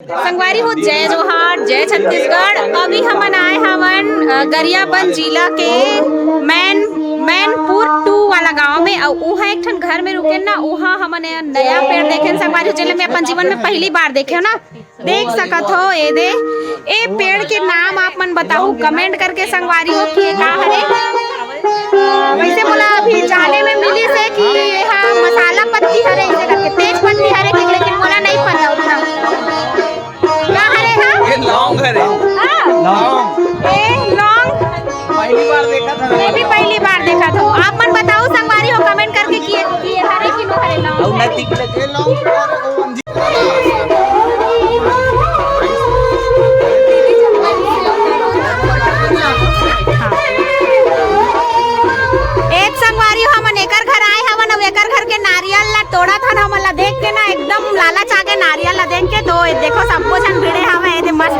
संगवारी हो जय जोहार जय छत्तीसगढ़। अभी हमन आए हवन गरियाबंद जिला के मैनपुर 2 वाला गांव में और वहाँ एक ठन घर में रुके ना। वहाँ हमन नया पेड़ देखे संगवारी, जिले में अपन जीवन में पहली बार देखे हो ना। देख सकत हो ए पेड़ के नाम आप मन बताओ कमेंट करके संगवारी हो कि का हरे। वैसे मोला अभी जाने में मिली से कि यह मसाला पत्ती हरे इसे करके तेज पत्ती हरे, लेकिन मोला नहीं पता उतना क्या हरे। हाँ ये लौंग हरे। लौंग ए लौंग पहली बार देखा था मैं भी पहली बार देखा था। आप मन बताओ संगवारी हो कमेंट करके कि हरे कि नो हरे लौंग। और नैतिक लगे लौंग एक संगवारी हो हमन एकर घर आए हवन और एकर घर के नारियल ला तोड़ा था हमन ला देख के ना एकदम लालच आ गए नारियल ला देख के। तो देखो सबको झन भिड़े हवे मस्त